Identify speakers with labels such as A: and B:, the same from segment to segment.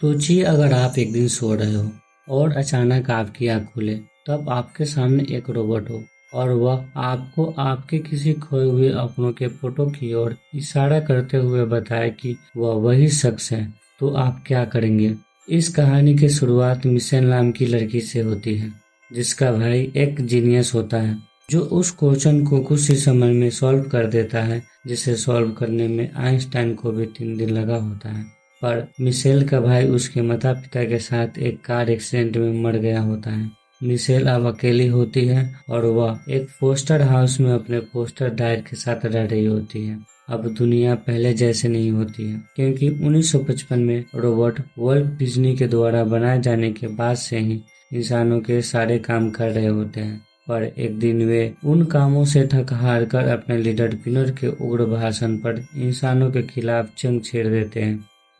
A: सोचिए अगर आप एक दिन सो रहे हो और अचानक आपकी आँख खुले, तब आपके सामने एक रोबोट हो और वह आपको आपके किसी खोए हुए अपनों के फोटो की ओर इशारा करते हुए बताए कि वह वही शख्स है, तो आप क्या करेंगे? इस कहानी की शुरुआत मिशेल नाम की लड़की से होती है, जिसका भाई एक जीनियस होता है जो उस क्वेश्चन को कुछ ही समय में सॉल्व कर देता है, जिसे सॉल्व करने में आइंस्टाइन को भी 3 दिन लगा होता है। पर मिशेल का भाई उसके माता-पिता के साथ एक कार एक्सीडेंट में मर गया होता है। मिशेल अब अकेली होती है और वह एक फोस्टर हाउस में अपने फोस्टर डैड के साथ रह रही होती है। अब दुनिया पहले जैसे नहीं होती है, क्योंकि 1955 में रोबोट वर्ल्ट डिज्नी के द्वारा बनाए जाने के बाद से ही इंसानों के सारे काम कर रहे होते हैं। पर एक दिन वे उन कामों से थक हार कर अपने लीडर पिनर के उग्र भाषण पर इंसानों के खिलाफ जंग छेड़ देते हैं।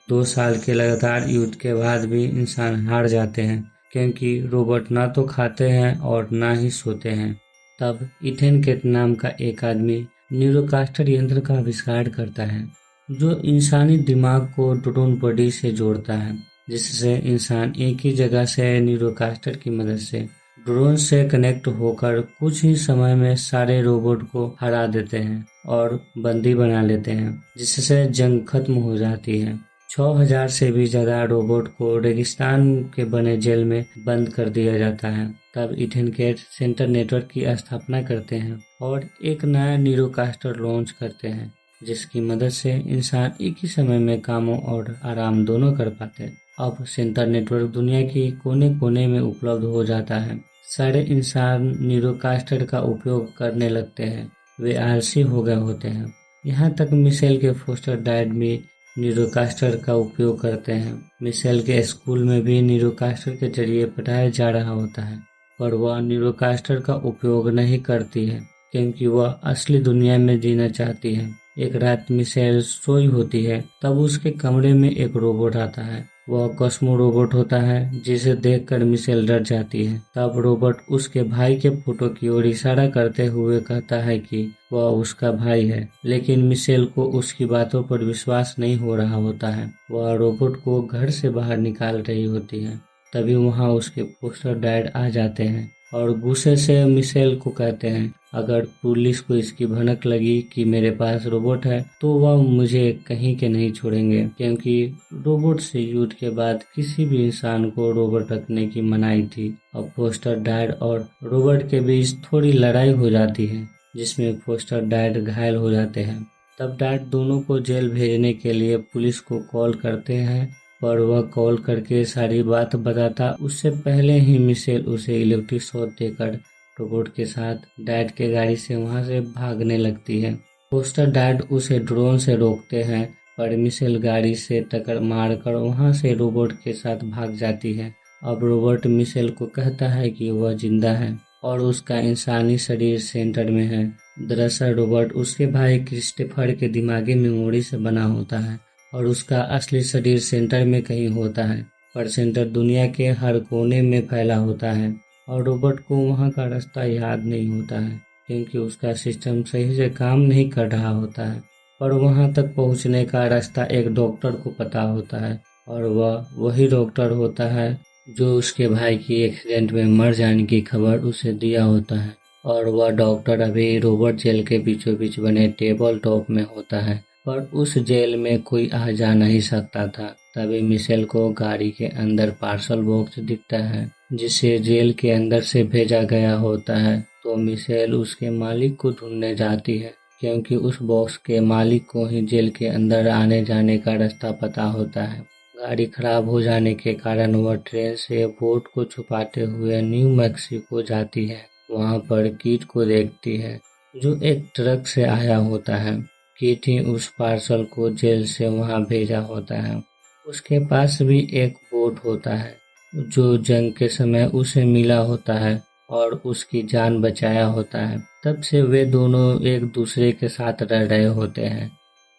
A: 2 साल के लगातार युद्ध के बाद भी इंसान हार जाते हैं, क्योंकि रोबोट ना तो खाते हैं और ना ही सोते हैं। तब इथेन केट नाम का एक आदमी न्यूरोकास्टर यंत्र का आविष्कार करता है, जो इंसानी दिमाग को ड्रोन बॉडी से जोड़ता है, जिससे इंसान एक ही जगह से न्यूरोकास्टर की मदद से ड्रोन से कनेक्ट होकर कुछ ही समय में सारे रोबोट को हरा देते हैं और बंदी बना लेते हैं, जिससे जंग खत्म हो जाती है। 6000 से भी ज्यादा रोबोट को रेगिस्तान के बने जेल में बंद कर दिया जाता है। तब इथेन केट सेंटर नेटवर्क की स्थापना करते हैं और एक नया न्यूरोकास्टर लॉन्च करते हैं, जिसकी मदद से इंसान एक ही समय में कामों और आराम दोनों कर पाते हैं। अब सेंटर नेटवर्क दुनिया की कोने कोने में उपलब्ध हो जाता है। सारे इंसान न्यूरोकास्टर का उपयोग करने लगते हैं। वे आलसी हो गए होते हैं। यहाँ तक मिशेल के फोस्टर डैड भी न्यूरोकास्टर का उपयोग करते हैं। मिशेल के स्कूल में भी न्यूरोकास्टर के जरिए पढ़ाया जा रहा होता है, पर वह न्यूरोकास्टर का उपयोग नहीं करती है, क्योंकि वह असली दुनिया में जीना चाहती है। एक रात मिशेल सोई होती है, तब उसके कमरे में एक रोबोट आता है। वह कॉस्मो रोबोट होता है, जिसे देखकर मिशेल डर जाती है। तब रोबोट उसके भाई के फोटो की ओर इशारा करते हुए कहता है कि वह उसका भाई है, लेकिन मिशेल को उसकी बातों पर विश्वास नहीं हो रहा होता है। वह रोबोट को घर से बाहर निकाल रही होती है। तभी वहां उसके फोस्टर डैड आ जाते हैं और गुस्से से मिशेल को कहते हैं, अगर पुलिस को इसकी भनक लगी कि मेरे पास रोबोट है, तो वह मुझे कहीं के नहीं छोड़ेंगे, क्योंकि रोबोट से युद्ध के बाद किसी भी इंसान को रोबोट रखने की मनाही थी। अब फोस्टर डैड और रोबोट के बीच थोड़ी लड़ाई हो जाती है, जिसमें फोस्टर डैड घायल हो जाते हैं। तब डैड दोनों को जेल भेजने के लिए पुलिस को कॉल करते हैं, पर वह कॉल करके सारी बात बताता उससे पहले ही मिशेल उसे इलेक्ट्रिक शॉक देकर रोबोट के साथ डैड के गाड़ी से वहां से भागने लगती है। फोस्टर डैड उसे ड्रोन से रोकते हैं, पर मिशेल गाड़ी से टक्कर मारकर वहां से रोबोट के साथ भाग जाती है। अब रोबोट मिशेल को कहता है कि वह जिंदा है और उसका इंसानी शरीर सेंटर में है। दरअसल रोबोट उसके भाई क्रिस्टोफर के दिमागी मेमोरी से बना होता है और उसका असली शरीर सेंटर में कहीं होता है, पर सेंटर दुनिया के हर कोने में फैला होता है और रोबोट को वहां का रास्ता याद नहीं होता है, क्योंकि उसका सिस्टम सही से काम नहीं कर रहा होता है। पर वहां तक पहुंचने का रास्ता एक डॉक्टर को पता होता है और वह वही डॉक्टर होता है जो उसके भाई की एक्सीडेंट में मर जाने की खबर उसे दिया होता है। और वह डॉक्टर अभी रोबोट जेल के बीचों बीच बने टेबल टॉप में होता है, पर उस जेल में कोई आ जा नहीं सकता था। तभी मिशेल को गाड़ी के अंदर पार्सल बॉक्स दिखता है, जिसे जेल के अंदर से भेजा गया होता है। तो मिशेल उसके मालिक को ढूंढने जाती है, क्योंकि उस बॉक्स के मालिक को ही जेल के अंदर आने जाने का रास्ता पता होता है। गाड़ी खराब हो जाने के कारण वह ट्रेन से बोट को छुपाते हुए न्यू मैक्सिको जाती है। वहां पर कीट को देखती है, जो एक ट्रक से आया होता है। कीट ही उस पार्सल को जेल से वहां भेजा होता है। उसके पास भी एक बोट होता है, जो जंग के समय उसे मिला होता है और उसकी जान बचाया होता है। तब से वे दोनों एक दूसरे के साथ रह रहे होते हैं।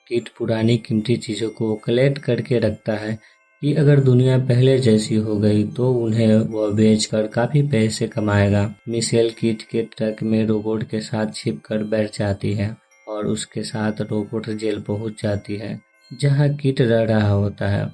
A: कीट पुरानी कीमती चीजों को कलेक्ट करके रखता है कि अगर दुनिया पहले जैसी हो गई तो उन्हें वह बेचकर काफी पैसे कमाएगा। मिशेल कीट के ट्रक में रोबोट के साथ छिपकर बैठ जाती है और उसके साथ रोबोट जेल पहुंच जाती है, जहां कीट रह रहा होता है।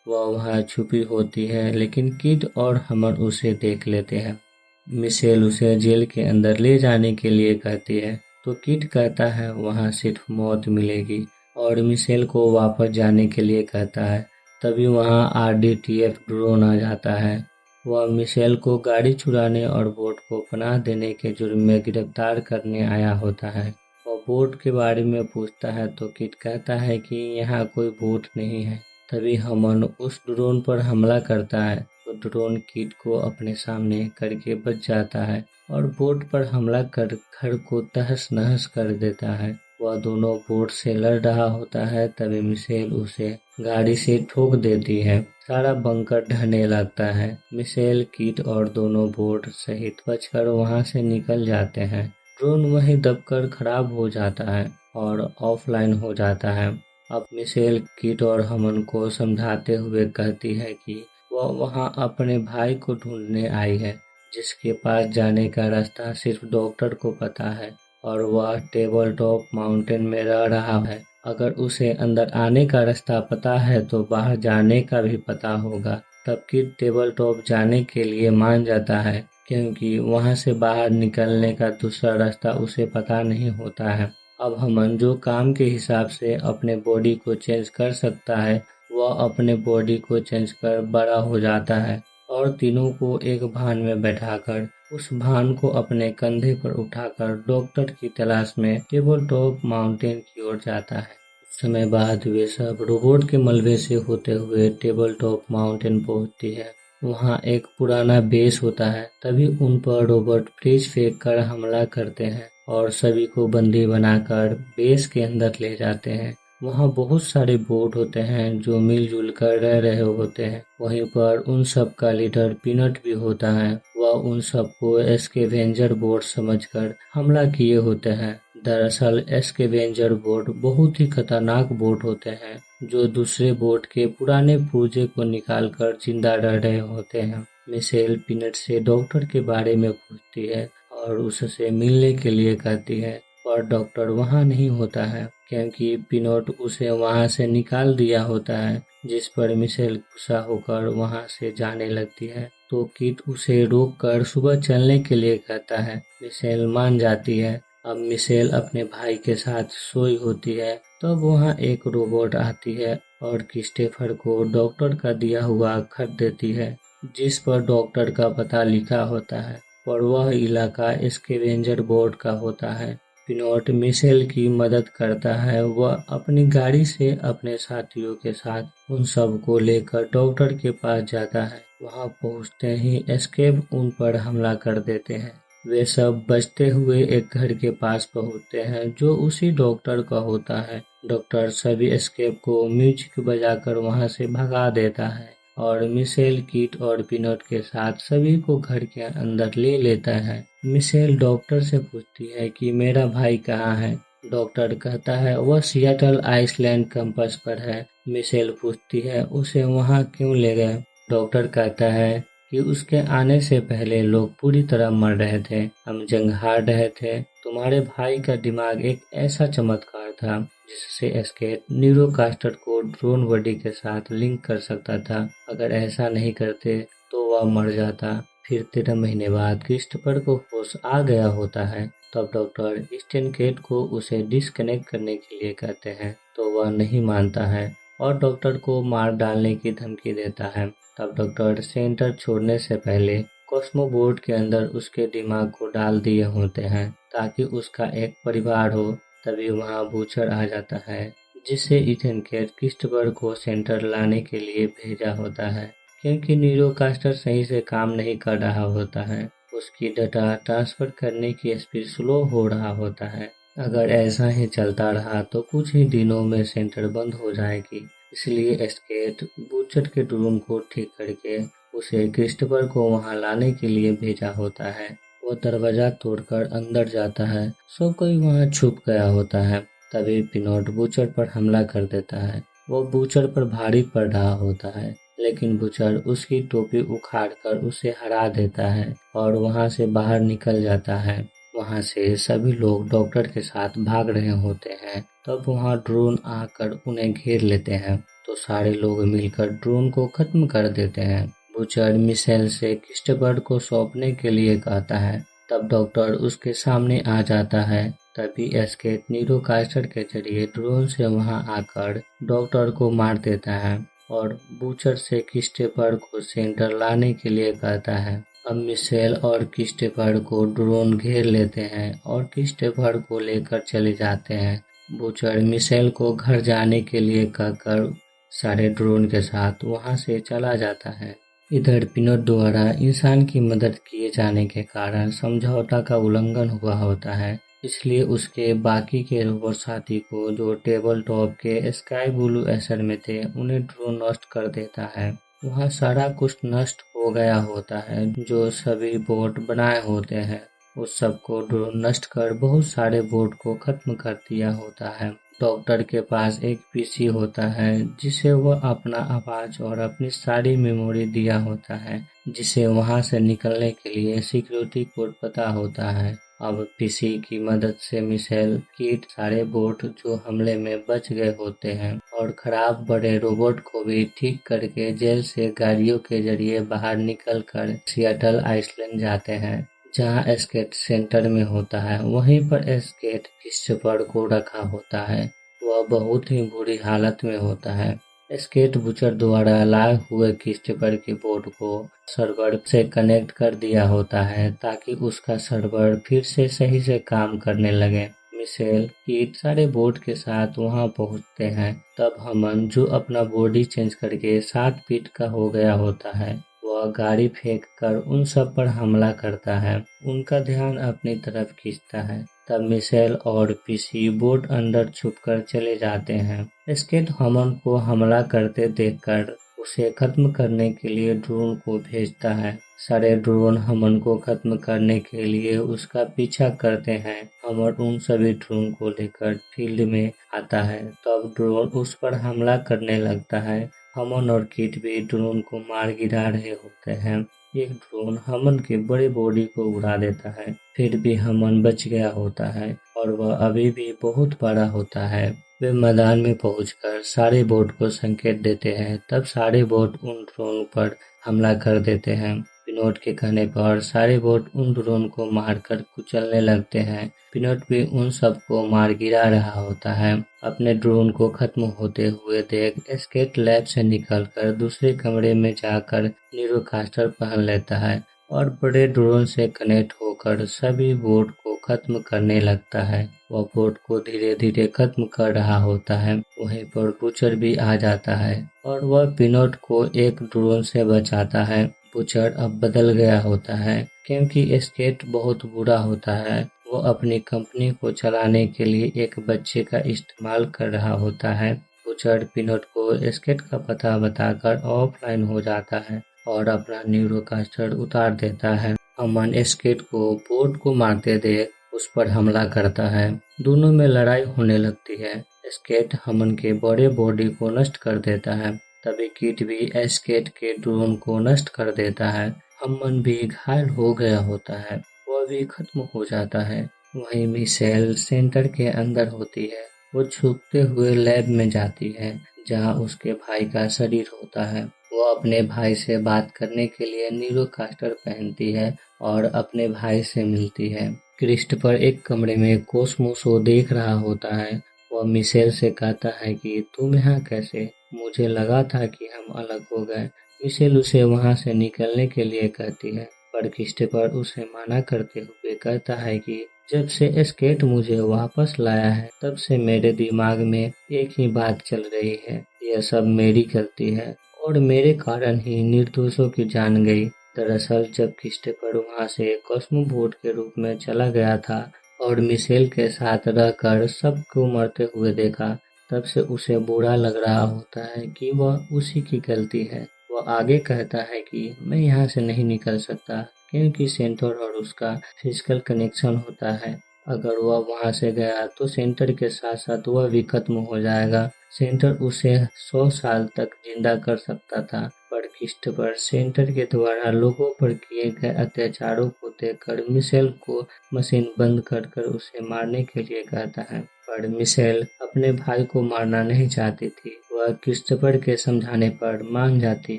A: वह वहाँ छुपी होती है, लेकिन किड और हमर उसे देख लेते हैं। मिशेल उसे जेल के अंदर ले जाने के लिए कहती है, तो किड कहता है वहाँ सिर्फ मौत मिलेगी और मिशेल को वापस जाने के लिए कहता है। तभी वहाँ आरडीटीएफ ड्रोन आ जाता है। वह मिशेल को गाड़ी चुराने और बोट को पनाह देने के जुर्म में गिरफ्तार करने आया होता है। वह बोट के बारे में पूछता है तो किड कहता है कि यहाँ कोई बोट नहीं है। तभी हमन उस ड्रोन पर हमला करता है तो ड्रोन किड को अपने सामने करके बच जाता है और बोट पर हमला कर घर को तहस नहस कर देता है। वह दोनों बोट से लड़ रहा होता है, तभी मिशेल उसे गाड़ी से ठोक देती है। सारा बंकर ढहने लगता है। मिशेल, किड और दोनों बोट सहित बचकर वहां से निकल जाते हैं। ड्रोन वहीं दबकर खराब हो जाता है और ऑफलाइन हो जाता है। अब मिशेल किड और हमन को समझाते हुए कहती है कि वह वहां अपने भाई को ढूंढने आई है, जिसके पास जाने का रास्ता सिर्फ डॉक्टर को पता है और वह टेबल टॉप माउंटेन में रह रहा है। अगर उसे अंदर आने का रास्ता पता है तो बाहर जाने का भी पता होगा। तब किड टेबल टॉप जाने के लिए मान जाता है, क्योंकि वहां से बाहर निकलने का दूसरा रास्ता उसे पता नहीं होता है। अब हमन जो काम के हिसाब से अपने बॉडी को चेंज कर सकता है, वह अपने बॉडी को चेंज कर बड़ा हो जाता है और तीनों को एक भान में बैठाकर उस भान को अपने कंधे पर उठाकर डॉक्टर की तलाश में टेबल टॉप माउंटेन की ओर जाता है। कुछ समय बाद वे सब रोबोट के मलबे से होते हुए टेबल टॉप माउंटेन पहुंचती है। वहाँ एक पुराना बेस होता है। तभी उन पर रोबोट फ्रिज फेंक कर हमला करते हैं और सभी को बंदी बनाकर बेस के अंदर ले जाते हैं। वहाँ बहुत सारे बोट होते हैं जो मिलजुल कर रह रहे होते हैं। वहीं पर उन सब का लीडर पीनट भी होता है। वह उन सबको एस्केवेंजर बोट समझकर हमला किए होते हैं। दरअसल एस्केवेंजर बोट बहुत ही खतरनाक बोट होते हैं, जो दूसरे बोट के पुराने पुर्जे को निकालकर जिंदा रह रहे होते हैं। मिशेल पीनट से डॉक्टर के बारे में पूछती है और उससे मिलने के लिए कहती है, पर डॉक्टर वहाँ नहीं होता है, क्योंकि पीनट उसे वहाँ से निकाल दिया होता है। जिस पर मिशेल गुस्सा होकर वहाँ से जाने लगती है, तो किड उसे रोककर सुबह चलने के लिए कहता है। मिशेल मान जाती है। अब मिशेल अपने भाई के साथ सोई होती है। तब वहाँ एक रोबोट आती है और क्रिस्टोफर को डॉक्टर का दिया हुआ खत देती है, जिस पर डॉक्टर का पता लिखा होता है और वह इलाका स्कैवेंजर बोर्ड का होता है। पिनोट मिशेल की मदद करता है। वह अपनी गाड़ी से अपने साथियों के साथ उन सब को लेकर डॉक्टर के पास जाता है। वहां पहुंचते ही एस्केप उन पर हमला कर देते हैं। वे सब बचते हुए एक घर के पास पहुंचते हैं, जो उसी डॉक्टर का होता है। डॉक्टर सभी एस्केप को म्यूजिक बजाकर वहां से भगा देता है और मिशेल, किट और पीनट के साथ सभी को घर के अंदर ले लेता है। मिशेल डॉक्टर से पूछती है कि मेरा भाई कहाँ है। डॉक्टर कहता है वह सियाटल आइसलैंड कैंपस पर है। मिशेल पूछती है उसे वहाँ क्यों ले गए। डॉक्टर कहता है कि उसके आने से पहले लोग पूरी तरह मर रहे थे, हम जंग हार रहे थे। तुम्हारे भाई का दिमाग एक ऐसा चमत्कार था जिससे एस्केप न्यूरोकास्टर को ड्रोन बॉडी के साथ लिंक कर सकता था। अगर ऐसा नहीं करते तो वह मर जाता। फिर 13 महीने बाद क्रिस्टोफर को होश आ गया होता है। तब डॉक्टर स्टेनकेट को उसे डिस्कनेक्ट करने के लिए कहते हैं, तो वह नहीं मानता है और डॉक्टर को मार डालने की धमकी देता है। तब डॉक्टर सेंटर छोड़ने से पहले कॉस्मोबोर्ड के अंदर उसके दिमाग को डाल दिए होते हैं ताकि उसका एक परिवार हो। तभी वहाँ बूचर आ जाता है, जिससे इथन केट क्रिस्टोफर को सेंटर लाने के लिए भेजा होता है, क्योंकि न्यूरोकास्टर सही से काम नहीं कर रहा होता है। उसकी डाटा ट्रांसफर करने की स्पीड स्लो हो रहा होता है। अगर ऐसा ही चलता रहा तो कुछ ही दिनों में सेंटर बंद हो जाएगी। इसलिए एस्केट बूचर के ड्रोन को ठीक करके उसे क्रिस्टोफर को वहां लाने के लिए भेजा होता है। वो दरवाजा तोड़कर अंदर जाता है। सब कोई वहां छुप गया होता है। तभी पिनोट बूचर पर हमला कर देता है। वो बूचर पर भारी पड़ रहा होता है, लेकिन बूचर उसकी टोपी उखाड़कर उसे हरा देता है और वहां से बाहर निकल जाता है। वहां से सभी लोग डॉक्टर के साथ भाग रहे होते हैं। तब वहां ड्रोन आकर उन्हें घेर लेते हैं। तो सारे लोग मिलकर ड्रोन को खत्म कर देते हैं। बूचर मिशेल से क्रिस्टोफर को सौंपने के लिए कहता है। तब डॉक्टर उसके सामने आ जाता है। तभी एस्केट न्यूरोकास्टर के जरिए ड्रोन से वहां आकर डॉक्टर को मार देता है और बूचर से क्रिस्टोफर को सेंटर लाने के लिए कहता है। अब मिशेल और क्रिस्टोफर को ड्रोन घेर लेते हैं और क्रिस्टोफर को लेकर चले जाते हैं। बूचर मिशेल को घर जाने के लिए कहकर सारे ड्रोन के साथ वहां से चला जाता है। इधर पिनोट द्वारा इंसान की मदद किए जाने के कारण समझौता का उल्लंघन हुआ होता है, इसलिए उसके बाकी के रोबोट साथी को जो टेबल टॉप के स्काई ब्लू एसर में थे उन्हें ड्रोन नष्ट कर देता है। वहाँ सारा कुछ नष्ट हो गया होता है जो सभी बोट बनाए होते हैं। उस सबको ड्रोन नष्ट कर बहुत सारे बोट को खत्म कर दिया होता है। डॉक्टर के पास एक पीसी होता है जिसे वह अपना आवाज और अपनी सारी मेमोरी दिया होता है, जिसे वहां से निकलने के लिए सिक्योरिटी कोड पता होता है। अब पीसी की मदद से मिशेल कीट सारे बोट जो हमले में बच गए होते हैं और खराब बड़े रोबोट को भी ठीक करके जेल से गाड़ियों के जरिए बाहर निकल कर सियाटल आइसलैंड जाते हैं, जहां एस्केट सेंटर में होता है। वहीं पर एस्केट क्रिस्टोफर को रखा होता है। वह बहुत ही बुरी हालत में होता है। एस्केट बूचर द्वारा लाए हुए क्रिस्टोफर के बोट को सर्वर से कनेक्ट कर दिया होता है ताकि उसका सर्वर फिर से सही से काम करने लगे। मिशेल कीट सारे बोट के साथ वहां पहुंचते हैं। तब हमन, जो अपना बॉडी चेंज करके 7 फीट का हो गया होता है, वह गाड़ी फेंक कर उन सब पर हमला करता है। उनका ध्यान अपनी तरफ खींचता है। तब मिशेल और पीसी बोट अंदर छुपकर चले जाते हैं। एस्केट हमन को हमला करते देखकर उसे खत्म करने के लिए ड्रोन को भेजता है। सारे ड्रोन हमन को खत्म करने के लिए उसका पीछा करते हैं। हमन उन सभी ड्रोन को लेकर फील्ड में आता है। तब ड्रोन उस पर हमला करने लगता है। हमन और किट भी ड्रोन को मार गिरा रहे होते हैं। एक ड्रोन हमन के बड़े बॉडी को उड़ा देता है, फिर भी हमन बच गया होता है और वह अभी भी बहुत बड़ा होता है। वे मैदान में पहुंचकर सारे बोट को संकेत देते हैं। तब सारे बोट उन ड्रोन पर हमला कर देते हैं। पिनोट के कहने पर सारे बोट उन ड्रोन को मारकर कुचलने लगते हैं। पिनोट भी उन सबको मार गिरा रहा होता है। अपने ड्रोन को खत्म होते हुए देख एस्केट लैब से निकलकर दूसरे कमरे में जाकर न्यूरोकास्टर पहन लेता है और बड़े ड्रोन से कनेक्ट होकर सभी बोट को खत्म करने लगता है। वह बोट को धीरे धीरे खत्म कर रहा होता है। वहीं पर बूचर भी आ जाता है और वह पिनोट को एक ड्रोन से बचाता है। बूचर अब बदल गया होता है क्योंकि एस्केट बहुत बुरा होता है। वो अपनी कंपनी को चलाने के लिए एक बच्चे का इस्तेमाल कर रहा होता है। बूचर पिनोट को एस्केट का पता बताकर ऑफलाइन हो जाता है और अपना न्यूरोकास्टर उतार देता है। अमन एस्केट को बोट को मारते देख उस पर हमला करता है। दोनों में लड़ाई होने लगती है। एस्केट हमन के बड़े बॉडी को नष्ट कर देता है। तभी किट भी एस्केट के ड्रोन को नष्ट कर देता है। हमन भी घायल हो गया होता है, वह भी खत्म हो जाता है। वहीं मिशेल सेंटर के अंदर होती है। वो छुपते हुए लैब में जाती है जहां उसके भाई का शरीर होता है। वो अपने भाई से बात करने के लिए न्यूरोकास्टर पहनती है और अपने भाई से मिलती है। क्रिस्टोफर एक कमरे में कोस्मो शो देख रहा होता है। वह मिशेल से कहता है कि तुम यहाँ कैसे? मुझे लगा था कि हम अलग हो गए। मिशेल उसे वहाँ से निकलने के लिए कहती है, पर क्रिस्टोफर उसे मना करते हुए कहता है कि जब से एस्केट मुझे वापस लाया है तब से मेरे दिमाग में एक ही बात चल रही है, यह सब मेरी गलती है और मेरे कारण ही निर्दोषों की जान गई। दरअसल जब क्रिस्टोफर वहाँ से कॉस्मोबोट के रूप में चला गया था और मिशेल के साथ रहकर सबको मरते हुए देखा, तब से उसे बुरा लग रहा होता है कि वह उसी की गलती है। वह आगे कहता है कि मैं यहाँ से नहीं निकल सकता क्योंकि सेंटर और उसका फिजिकल कनेक्शन होता है। अगर वह वहाँ से गया तो सेंटर के साथ साथ वह भी खत्म हो जाएगा। सेंटर उसे 100 साल तक जिंदा कर सकता था, पर क्रिस्टोफर सेंटर के द्वारा लोगों पर किए गए अत्याचारों को देखकर मिशेल को मशीन बंद कर उसे मारने के लिए कहता है। पर मिशेल अपने भाई को मारना नहीं चाहती थी। वह क्रिस्टोफर के समझाने पर मान जाती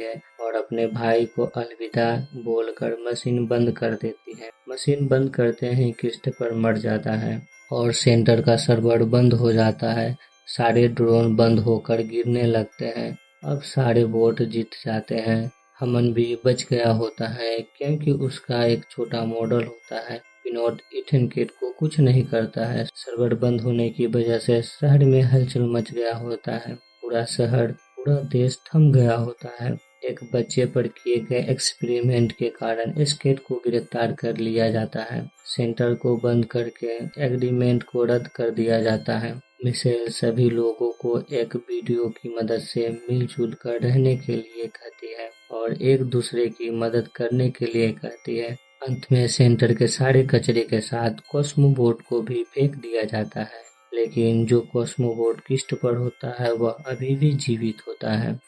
A: है और अपने भाई को अलविदा बोलकर मशीन बंद कर देती है। मशीन बंद करते ही क्रिस्टोफर मर जाता है और सेंटर का सर्वर बंद हो जाता है। सारे ड्रोन बंद होकर गिरने लगते हैं। अब सारे वोट जीत जाते हैं। हमन भी बच गया होता है क्योंकि उसका एक छोटा मॉडल होता है। पिनोट इथन किड को कुछ नहीं करता है। सर्वर बंद होने की वजह से शहर में हलचल मच गया होता है। पूरा शहर, पूरा देश थम गया होता है। एक बच्चे पर किए गए एक्सपेरिमेंट के कारण स्केट को गिरफ्तार कर लिया जाता है। सेंटर को बंद करके एग्रीमेंट को रद्द कर दिया जाता है। मिशेल सभी लोगों को एक वीडियो की मदद से मिलजुल कर रहने के लिए कहती है और एक दूसरे की मदद करने के लिए कहती है। अंत में सेंटर के सारे कचरे के साथ कॉस्मोबोट को भी फेंक दिया जाता है, लेकिन जो कॉस्मोबोट क्रिस्टोफर होता है वह अभी भी जीवित होता है।